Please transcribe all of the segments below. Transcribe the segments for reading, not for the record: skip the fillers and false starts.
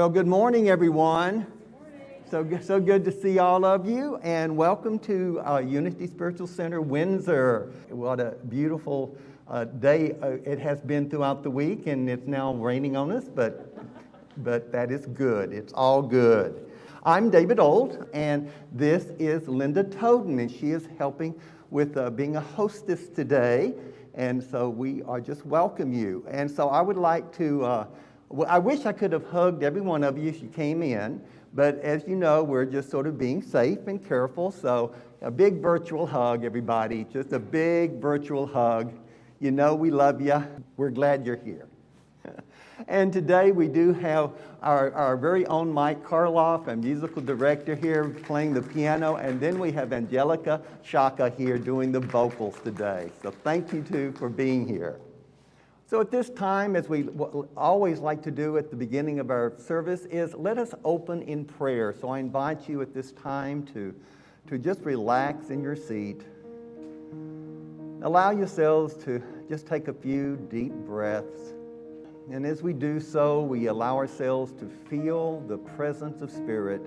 Well, good morning, everyone. So good to see all of you, and welcome to Unity Spiritual Center, Windsor. What a beautiful day it has been throughout the week, and it's now raining on us, but that is good. It's all good. I'm David Old, and this is Linda Toden, and she is helping with being a hostess today, and so we are just welcome you. And so I would like to, I wish I could have hugged every one of you as you came in, but as you know, we're just sort of being safe and careful, so a big virtual hug, everybody, just a big virtual hug. You know we love you. We're glad you're here. And today we do have our very own Mike Karloff, a musical director here playing the piano, and then we have Angelica Shaka here doing the vocals today. So thank you two for being here. So at this time, as we always like to do at the beginning of our service, is let us open in prayer. So I invite you at this time to just relax in your seat. Allow yourselves to just take a few deep breaths. And as we do so, we allow ourselves to feel the presence of Spirit,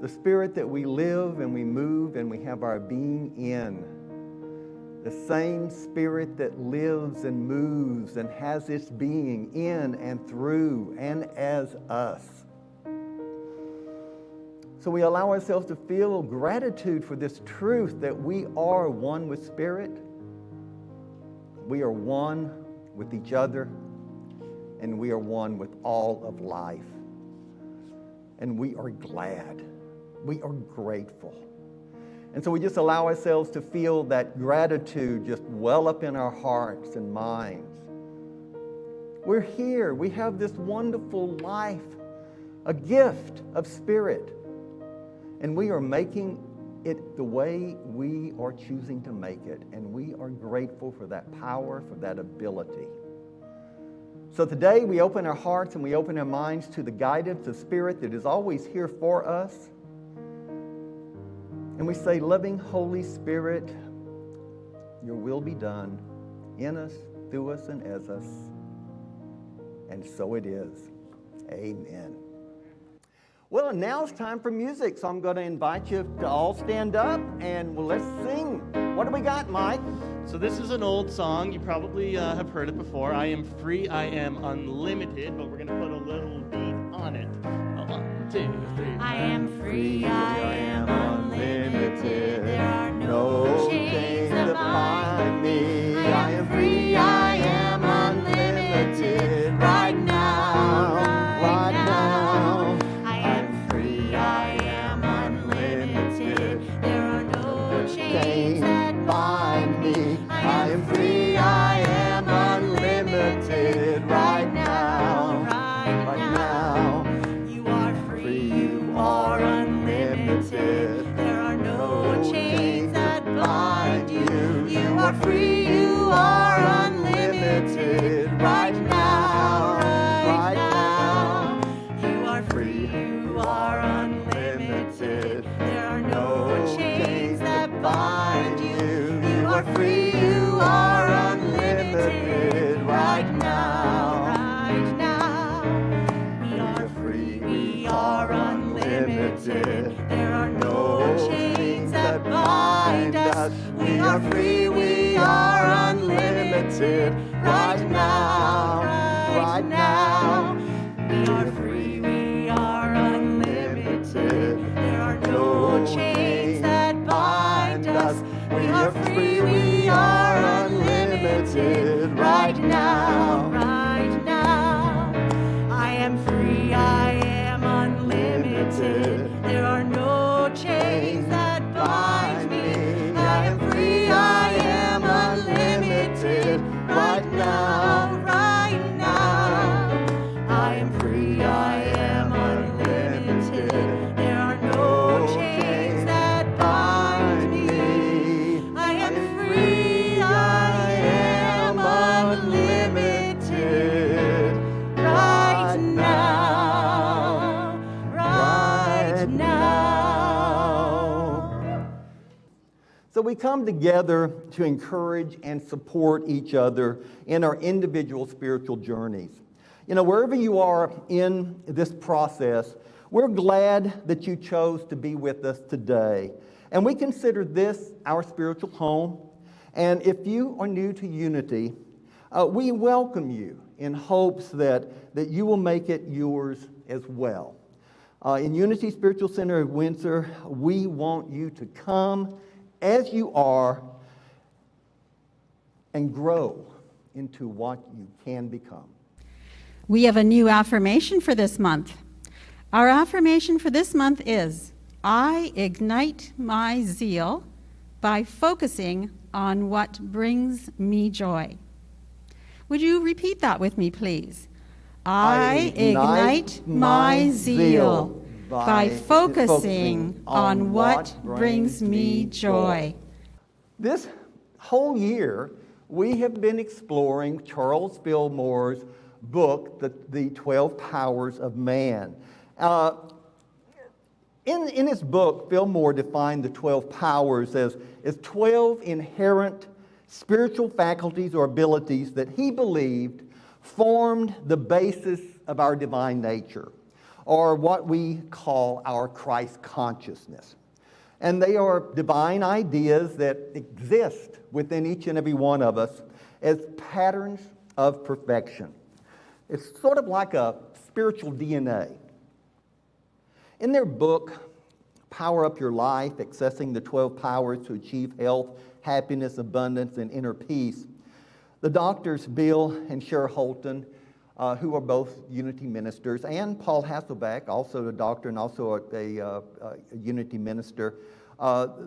the Spirit that we live and we move and we have our being in. The same Spirit that lives and moves and has its being in and through and as us. So we allow ourselves to feel gratitude for this truth that we are one with Spirit. We are one with each other. And we are one with all of life. And we are glad. We are grateful. And so we just allow ourselves to feel that gratitude just well up in our hearts and minds. We're here. We have this wonderful life, a gift of Spirit. And we are making it the way we are choosing to make it. And we are grateful for that power, for that ability. So today we open our hearts and we open our minds to the guidance of Spirit that is always here for us. And we say, loving Holy Spirit, your will be done in us, through us, and as us. And so it is. Amen. Well, now it's time for music, so I'm going to invite you to all stand up and let's sing. What do we got, Mike? So this is an old song. You probably have heard it before. I am free, I am unlimited, but we're going to put a little beat on it. 1, 2, 3. I am free, I am unlimited. There are no chains that bind me. I am free, I am unlimited. Right now, right now. I am free, I am unlimited. There are no chains that bind me. I am free, I am unlimited. Right now, right now. You are free, you are unlimited. There are no chains that bind you. You are free, you are unlimited. Right now, right now. You are free, you are unlimited. There are no chains that bind you. You are free, you are unlimited. Right now, right now. We are free, we are unlimited. There are no chains that bind us. We are free, we are unlimited. Right now, right now. We are free, we are unlimited. There are no chains that bind us. We are free, we are unlimited. Right now, right now. I am free, I am unlimited. There are no chains that bind me. I am free, I am unlimited. Right now, right now. I am free, I am unlimited. There are no chains that bind me. I am free, I am unlimited. Right now, right now. So we come together to encourage and support each other in our individual spiritual journeys. Wherever you are in this process, we're glad that you chose to be with us today. And we consider this our spiritual home. And if you are new to Unity, we welcome you in hopes that you will make it yours as well. In Unity Spiritual Center of Windsor, we want you to come as you are and grow into what you can become. We have a new affirmation for this month. Our affirmation for this month is, I ignite my zeal by focusing on what brings me joy. Would you repeat that with me, please? I ignite my zeal by focusing on what brings me joy. This whole year, we have been exploring Charles Fillmore's book, The 12 Powers of Man. In his book, Fillmore defined the 12 powers as 12 inherent spiritual faculties or abilities that he believed formed the basis of our divine nature, or what we call our Christ consciousness. And they are divine ideas that exist within each and every one of us as patterns of perfection. It's sort of like a spiritual DNA. In their book, Power Up Your Life, Accessing the 12 Powers to Achieve Health, Happiness, Abundance, and Inner Peace, the doctors Bill and Cher Holton, who are both Unity ministers, and Paul Hasselbeck, also a doctor and also a Unity minister,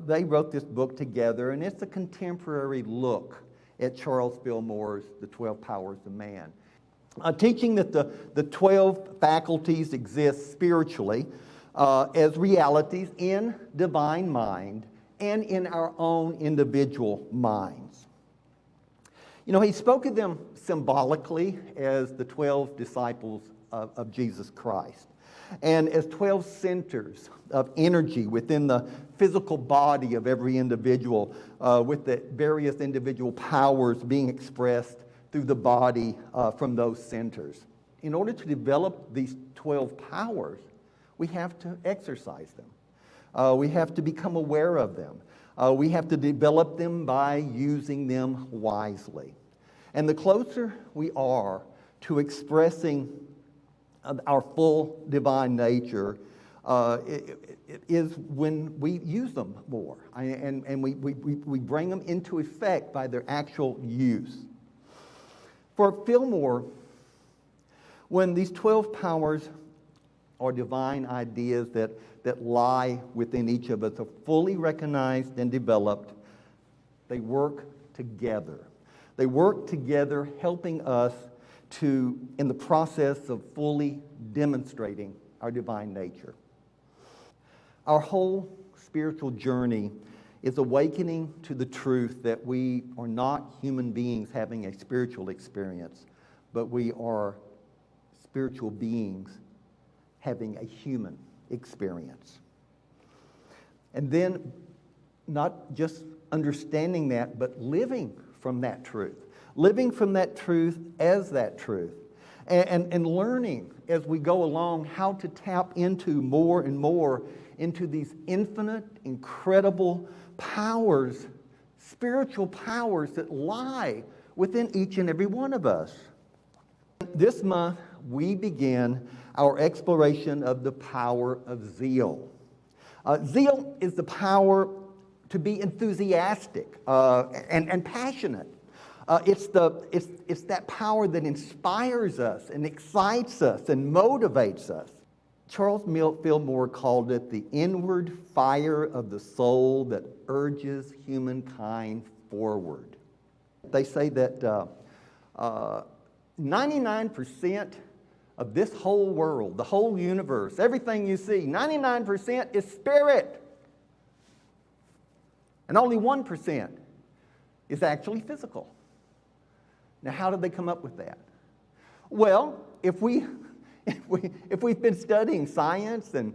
they wrote this book together, and it's a contemporary look at Charles Fillmore's The 12 Powers of Man. Teaching that the 12 faculties exist spiritually as realities in divine mind and in our own individual minds. He spoke of them symbolically as the 12 disciples of Jesus Christ and as 12 centers of energy within the physical body of every individual, with the various individual powers being expressed through the body from those centers. In order to develop these 12 powers, we have to exercise them. We have to become aware of them. We have to develop them by using them wisely. And the closer we are to expressing our full divine nature, it is when we use them more and we bring them into effect by their actual use. For Fillmore, when these 12 powers or divine ideas that lie within each of us are fully recognized and developed, they work together. They work together, helping us in the process of fully demonstrating our divine nature. Our whole spiritual journey is awakening to the truth that we are not human beings having a spiritual experience, but we are spiritual beings having a human experience. And then not just understanding that, but living from that truth. Living from that truth as that truth. And learning as we go along how to tap into more and more into these infinite, incredible powers, spiritual powers that lie within each and every one of us. This month, we begin our exploration of the power of zeal. Zeal is the power to be enthusiastic and passionate. It's that power that inspires us and excites us and motivates us. Charles Fillmore called it the inward fire of the soul that urges humankind forward. They say that 99% of this whole world, the whole universe, everything you see, 99% is spirit. And only 1% is actually physical. Now, how did they come up with that? Well, if we've been studying science and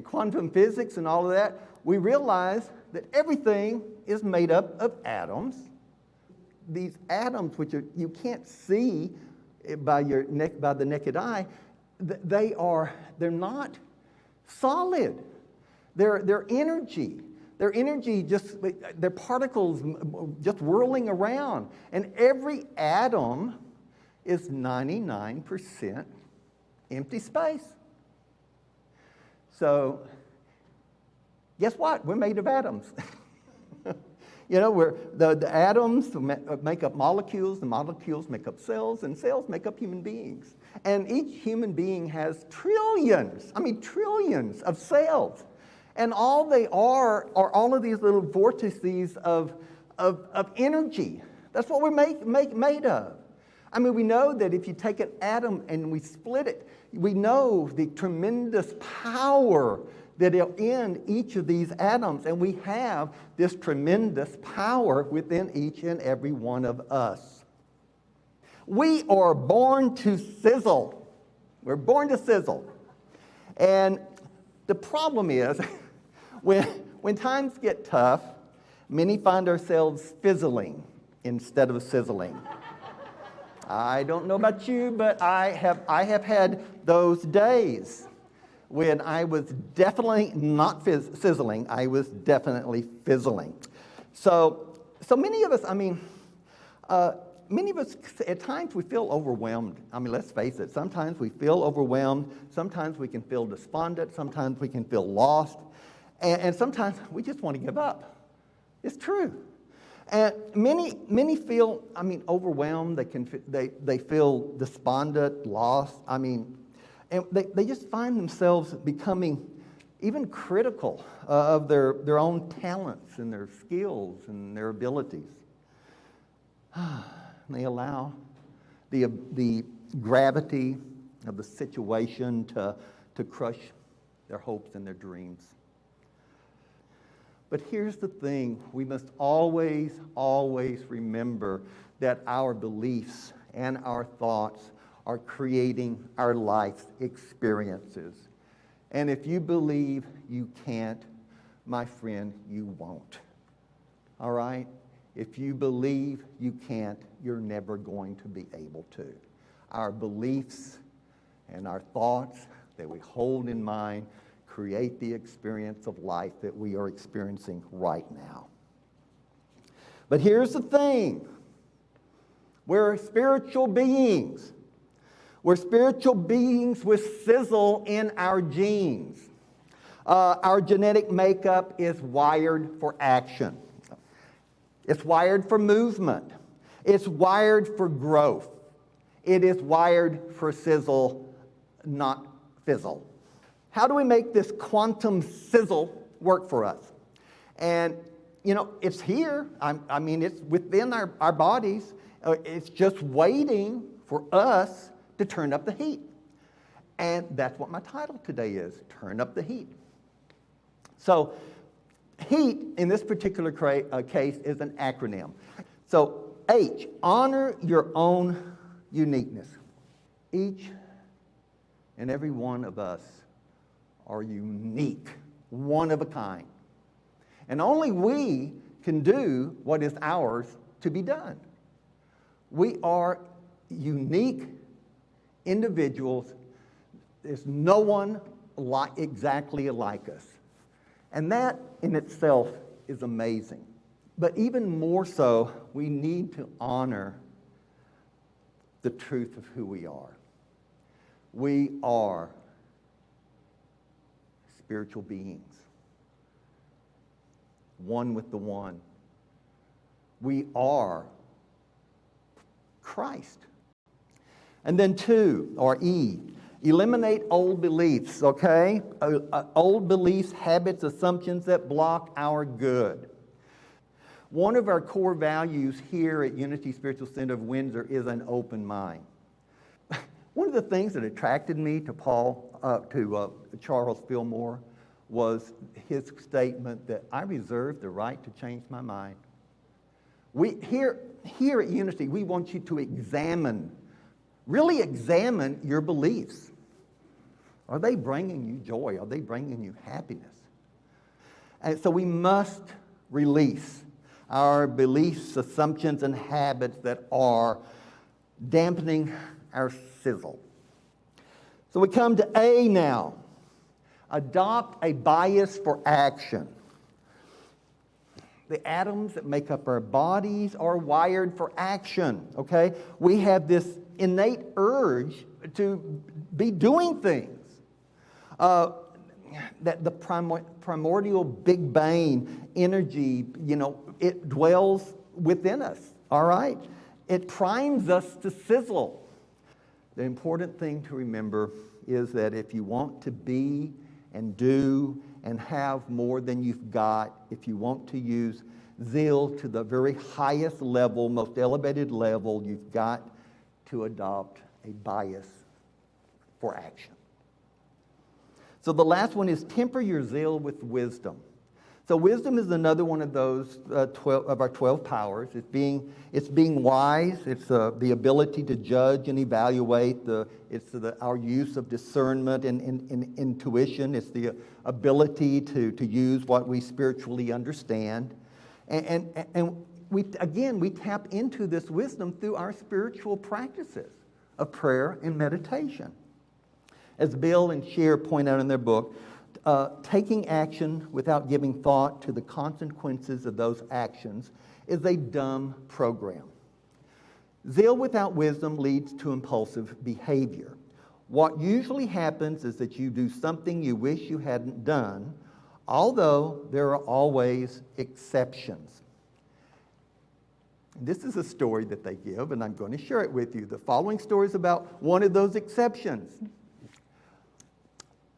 quantum physics and all of that, we realize that everything is made up of atoms. These atoms, which you can't see by the naked eye, they're not solid. They're energy. Their energy their particles just whirling around. And every atom is 99% empty space. So, guess what? We're made of atoms. The atoms make up molecules, the molecules make up cells, and cells make up human beings. And each human being has trillions of cells. And all they are all of these little vortices of energy. That's what we're made of. I mean, we know that if you take an atom and we split it, we know the tremendous power that are in each of these atoms. And we have this tremendous power within each and every one of us. We are born to sizzle. We're born to sizzle. And the problem is, when times get tough, many find ourselves fizzling instead of sizzling. I don't know about you, but I have had those days when I was definitely not sizzling. I was definitely fizzling. So many of us, at times we feel overwhelmed. I mean, let's face it. Sometimes we feel overwhelmed. Sometimes we can feel despondent. Sometimes we can feel lost. And sometimes we just want to give up. It's true. And many feel, overwhelmed. They feel despondent, lost. And they just find themselves becoming even critical of their own talents and their skills and their abilities. They allow the gravity of the situation to crush their hopes and their dreams. But here's the thing, we must always remember that our beliefs and our thoughts are creating our life experiences. And if you believe you can't, my friend, you won't. All right? If you believe you can't, you're never going to be able to. Our beliefs and our thoughts that we hold in mind create the experience of life that we are experiencing right now. But here's the thing. We're spiritual beings. We're spiritual beings with sizzle in our genes. Our genetic makeup is wired for action. It's wired for movement. It's wired for growth. It is wired for sizzle, not fizzle. How do we make this quantum sizzle work for us? And, it's here. It's within our bodies. It's just waiting for us to turn up the heat. And that's what my title today is, Turn Up the Heat. So, heat, in this particular case, is an acronym. So, H, honor your own uniqueness. Each and every one of us are unique, one of a kind. And only we can do what is ours to be done. We are unique individuals. There's no one exactly like us. And that in itself is amazing. But even more so, we need to honor the truth of who we are. We are spiritual beings, one with the one. We are Christ. And then 2, or E, eliminate old beliefs, okay? Old beliefs, habits, assumptions that block our good. One of our core values here at Unity Spiritual Center of Windsor is an open mind. One of the things that attracted me to Charles Fillmore was his statement that I reserve the right to change my mind. Here at Unity, we want you to really examine your beliefs. Are they bringing you joy? Are they bringing you happiness? And so we must release our beliefs, assumptions, and habits that are dampening our sizzle. So we come to A now. Adopt a bias for action. The atoms that make up our bodies are wired for action, okay? We have this innate urge to be doing things. That the primordial Big Bang energy, it dwells within us, all right? It primes us to sizzle. The important thing to remember is that if you want to be and do and have more than you've got, if you want to use zeal to the very highest level, most elevated level, you've got to adopt a bias for action. So the last one is temper your zeal with wisdom. So wisdom is another one of those 12 of our 12 powers. It's being wise. It's the ability to judge and evaluate. Our use of discernment and intuition. It's the ability to use what we spiritually understand. And we tap into this wisdom through our spiritual practices of prayer and meditation. As Bill and Cher point out in their book, taking action without giving thought to the consequences of those actions is a dumb program. Zeal without wisdom leads to impulsive behavior. What usually happens is that you do something you wish you hadn't done, although there are always exceptions. This is a story that they give, and I'm going to share it with you. The following story is about one of those exceptions.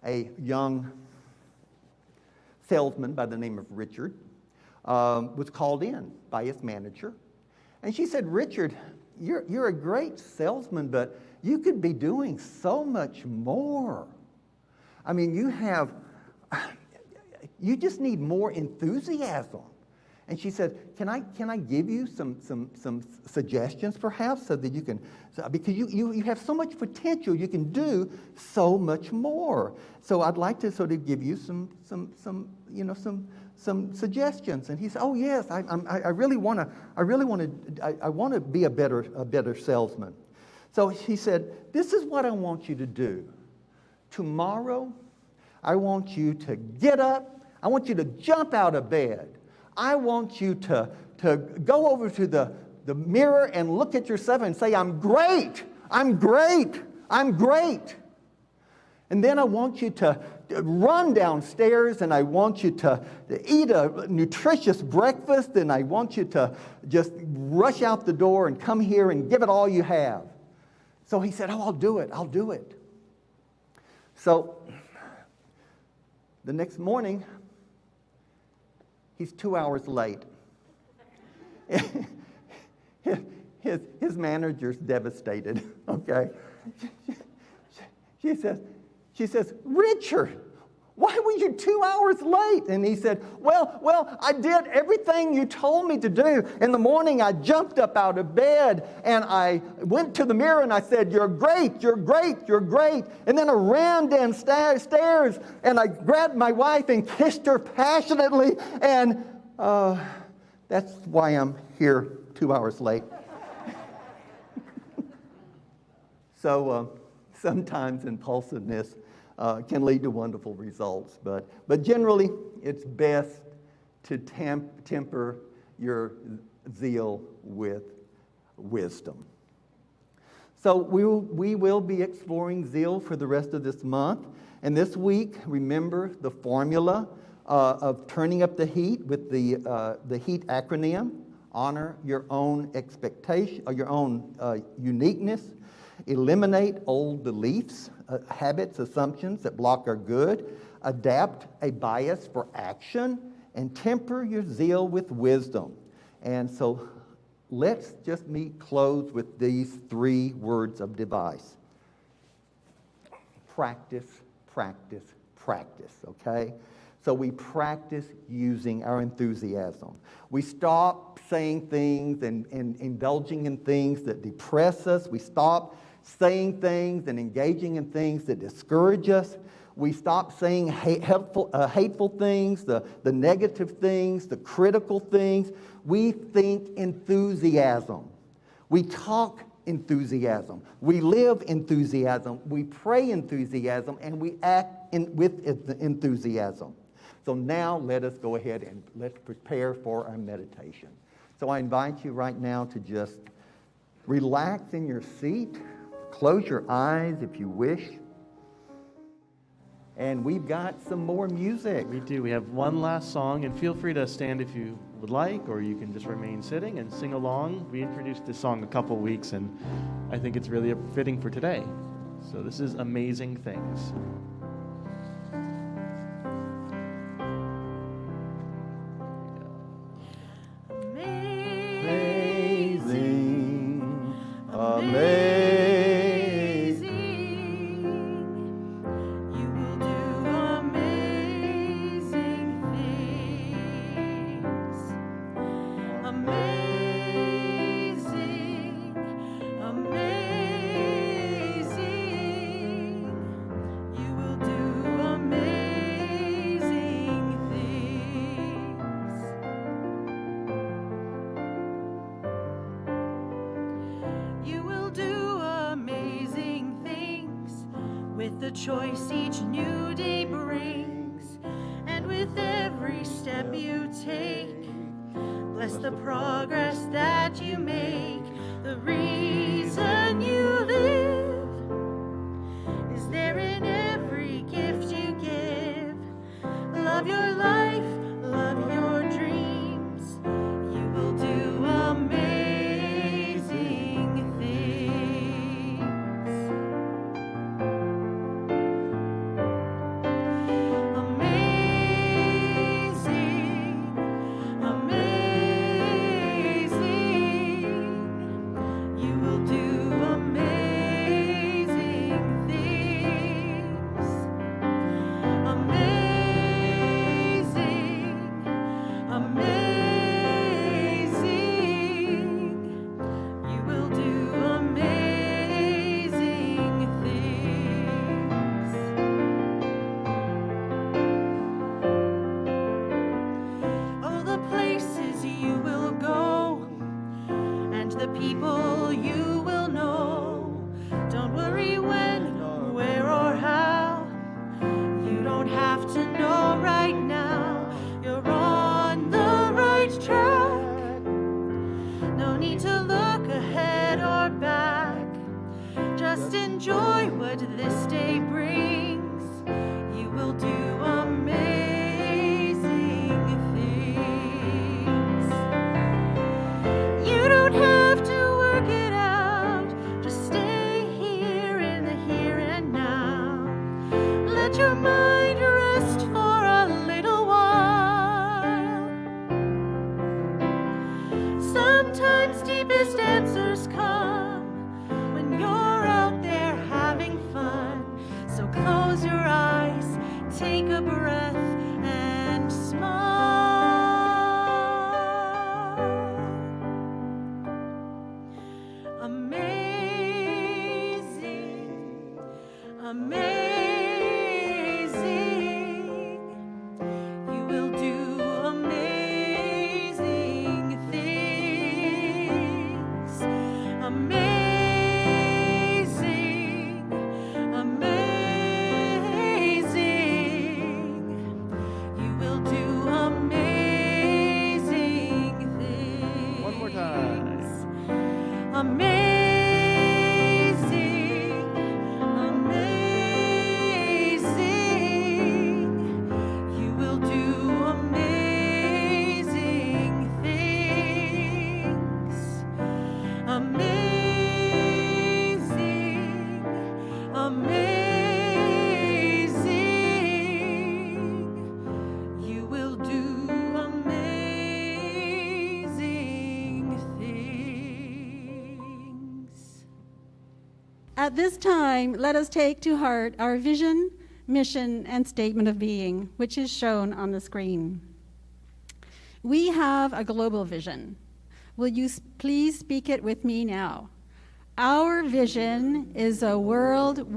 A young salesman by the name of Richard was called in by his manager. And she said, "Richard, you're a great salesman, but you could be doing so much more. I mean, you just need more enthusiasm." And she said, can I give you some suggestions perhaps so that you can, because you have so much potential, you can do so much more. So I'd like to sort of give you some suggestions. And he said, "Oh yes, I really want to be a better salesman." So he said, "This is what I want you to do. Tomorrow, I want you to get up. I want you to jump out of bed. I want you to go over to the mirror and look at yourself and say, 'I'm great, I'm great, I'm great.' And then I want you to run downstairs and I want you to eat a nutritious breakfast and I want you to just rush out the door and come here and give it all you have." So he said, "Oh, I'll do it. So the next morning, he's 2 hours late. His manager's devastated, okay? She says, "Richard, why were you 2 hours late?" And he said, well, I did everything you told me to do. In the morning, I jumped up out of bed and I went to the mirror and I said, 'You're great, you're great, you're great.' And then I ran downstairs and I grabbed my wife and kissed her passionately. And that's why I'm here 2 hours late." So sometimes impulsiveness can lead to wonderful results. But generally, it's best to temper your zeal with wisdom. So we will be exploring zeal for the rest of this month. And this week, remember the formula of turning up the heat with the HEAT acronym. Honor your own expectation, or your own uniqueness. Eliminate old beliefs, habits, assumptions that block our good. Adapt a bias for action. And temper your zeal with wisdom. And so let's just close with these 3 words of advice. Practice, practice, practice, okay? So we practice using our enthusiasm. We stop saying things and indulging in things that depress us. We stop saying things and engaging in things that discourage us. We stop saying hateful things, the negative things, the critical things. We think enthusiasm. We talk enthusiasm. We live enthusiasm, we pray enthusiasm, and we act with enthusiasm. So now let us go ahead and let's prepare for our meditation. So I invite you right now to just relax in your seat, close your eyes if you wish, and we've got some more music. We do. We have one last song, and feel free to stand if you would like, or you can just remain sitting and sing along. We introduced this song a couple weeks, and I think it's really fitting for today. So this is Amazing Things. The choice each new day brings, and with every step you take, bless the progress that you make. The reason you live is there in every gift you give. Love your life, love your dreams. You will do amazing things. The people you will know. Don't worry when, where, or how. You don't have to know right now. You're on the right track. No need to look ahead or back. Just enjoy what this day brings. You will do amazing things. You don't have to work it out. Just stay here in the here and now. Let your mind rest for a little while. Sometimes deepest answers come when you're out there having fun. So close your eyes, take a breath, and smile. Amazing, amazing. You will do amazing things. Amazing, amazing. You will do amazing things. One more time. Amazing, amazing. You will do amazing things. Amazing, amazing. You will do amazing things. At this time, let us take to heart our vision, mission, and statement of being, which is shown on the screen. We have a global vision. Will you please speak it with me now? Our vision is a world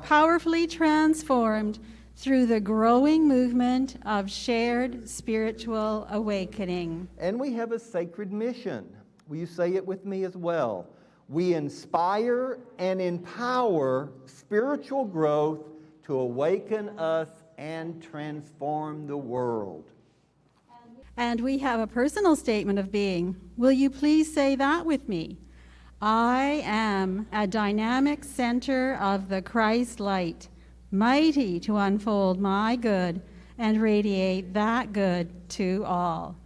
powerfully transformed through the growing movement of shared spiritual awakening. And we have a sacred mission. Will you say it with me as well? We inspire and empower spiritual growth to awaken us and transform the world. And we have a personal statement of being. Will you please say that with me? I am a dynamic center of the Christ light, mighty to unfold my good and radiate that good to all.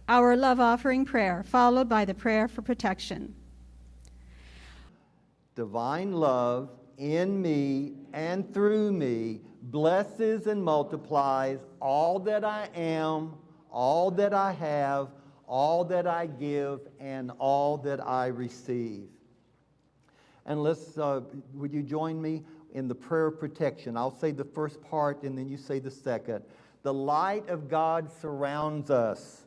Our love offering prayer, followed by the prayer for protection. Divine love in me and through me blesses and multiplies all that I am, all that I have, all that I give, and all that I receive. And would you join me in the prayer of protection? I'll say the first part and then you say the second. The light of God surrounds us.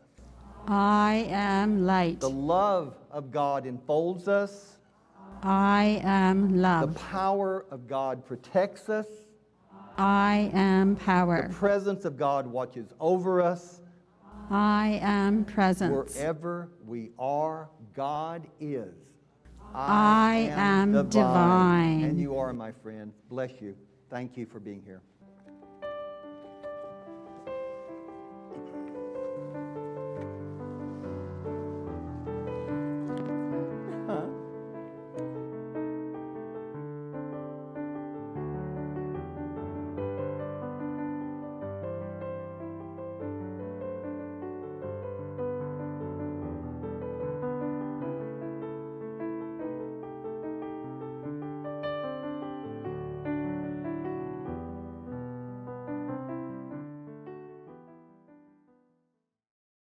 I am light. The love of God enfolds us. I am The love. power of God protects us. I am power. The presence of God watches over us. I am presence. Wherever we are, God is. I am divine. And you are, my friend. Bless you. Thank you for being here.